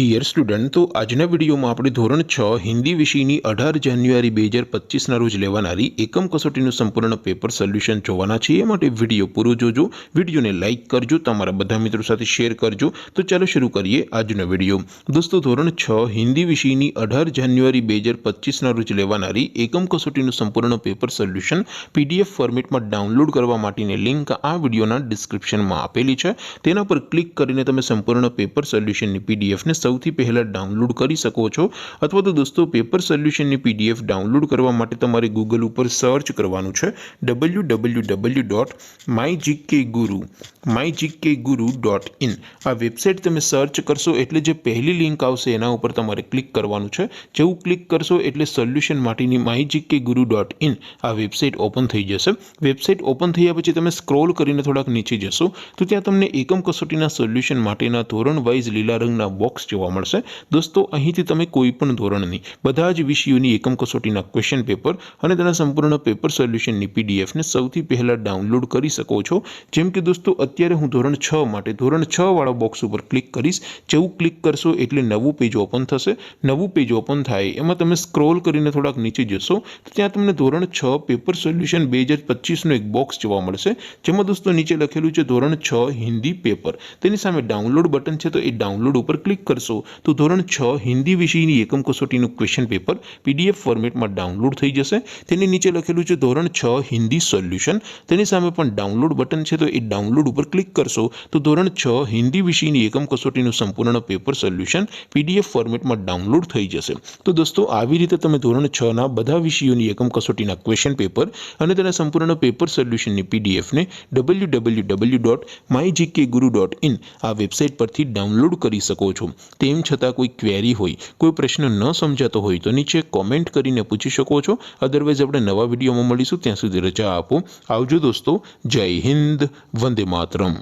Dear student, तो आजना video में આપણે ધોરણ 6 હિન્દી વિષયની 18 જાન્યુઆરી 2025 ના રોજ લેવાનારી એકમ કસોટીનું સંપૂર્ણ પેપર સોલ્યુશન જોવાના છે। એ માટે વિડિયો પૂરો જોજો, વિડિયોને લાઈક કરજો, તમારા બધા મિત્રો સાથે શેર કરજો। તો ચાલો શરૂ કરીએ આજનો વિડિયો। દોસ્તો, ધોરણ 6 હિન્દી વિષયની 18 જાન્યુઆરી 2025 ના રોજ લેવાનારી એકમ કસોટીનું સંપૂર્ણ પેપર સોલ્યુશન પીડીએફ ફોર્મેટમાં ડાઉનલોડ કરવા માટેની લિંક આ વિડિયોના ડિસ્ક્રિપ્શનમાં આપેલી છે। તેના પર ક્લિક કરીને તમે સંપૂર્ણ પેપર સોલ્યુશનની પીડીએફ ને સૌથી પહેલા डाउनलॉड कर सको छो। अथवा तो दोस्तों, पेपर सोल्यूशन की पीडीएफ डाउनलॉड करवा माटे तमारे गूगल पर सर्च करवानुं छे www.mygkguru.in। आ वेबसाइट तमे सर्च करशो एटले जे पहली लिंक आवशे एना उपर तमारे क्लिक करवानुं छे। जेवुं क्लिक करशो एटले सोल्यूशन माटेनी mygkguru.in आ वेबसाइट ओपन थई जशे। वेबसाइट ओपन थया पछी तमे स्क्रॉल करीने थोड़ाक नीचे जशो तो त्यां तमने एकम कसोटीना सोल्यूशन माटेना धोरण वाइज लीला रंगना बॉक्स जोवा मळशे। दोस्तों, અહીંથી તમે કોઈ પણ ધોરણની બધા જ વિષયોની એકમ કસોટીના ક્વેશ્ચન પેપર અને તેના સંપૂર્ણ પેપર સોલ્યુશનની પીડીએફ ને સૌથી પહેલા ડાઉનલોડ કરી શકો છો। જેમ કે દોસ્તો, અત્યારે હું ધોરણ 6 માટે ધોરણ 6 વાળા બોક્સ ઉપર ક્લિક કરીશ। જેવું ક્લિક કરશો એટલે નવું પેજ ઓપન થશે। નવું પેજ ઓપન થાય એમાં તમે સ્ક્રોલ કરીને થોડાક નીચે જશો તો ત્યાં તમને ધોરણ 6 પેપર સોલ્યુશન 2025 નો એક બોક્સ જોવા મળશે। જેમાં દોસ્તો નીચે લખેલું છે ધોરણ 6 હિન્દી પેપર। તેની સામે ડાઉનલોડ બટન છે, તો એ ડાઉનલોડ ઉપર ક્લિક કરશો तो ધોરણ 6 हिंदी विषयની એકમ કસોટીનું ક્વેશ્ચન પેપર પીડીએફ ફોર્મેટમાં ડાઉનલોડ થઈ જશે। તેની નીચે લખેલું છે ધોરણ 6 હિન્દી સોલ્યુશન। તેની સામે પણ ડાઉનલોડ બટન છે, તો એ ડાઉનલોડ ઉપર ક્લિક કરશો તો ધોરણ 6 હિન્દી વિષયની એકમ કસોટીનું સંપૂર્ણ પેપર સોલ્યુશન પીડીએફ ફોર્મેટમાં ડાઉનલોડ થઈ જશે। તો દોસ્તો, આવી રીતે તમે ધોરણ 6 ના બધા વિષયોની એકમ કસોટીના ક્વેશ્ચન પેપર અને તેના સંપૂર્ણ પેપર સોલ્યુશનની પીડીએફ ને www.mygkguru.in આ વેબસાઇટ પરથી ડાઉનલોડ કરી શકો છો। તેમ છતાં कोई क्वेरी होय, कोई प्रश्न न समझातो होय तो नीचे कॉमेंट करीने पूछी शको छो। अदरवाइज आपणे नवा विडियो में मळीशुं, त्यां सुधी रजा आपो। आवजो दोस्तों। जय हिंद, वंदे मातरम।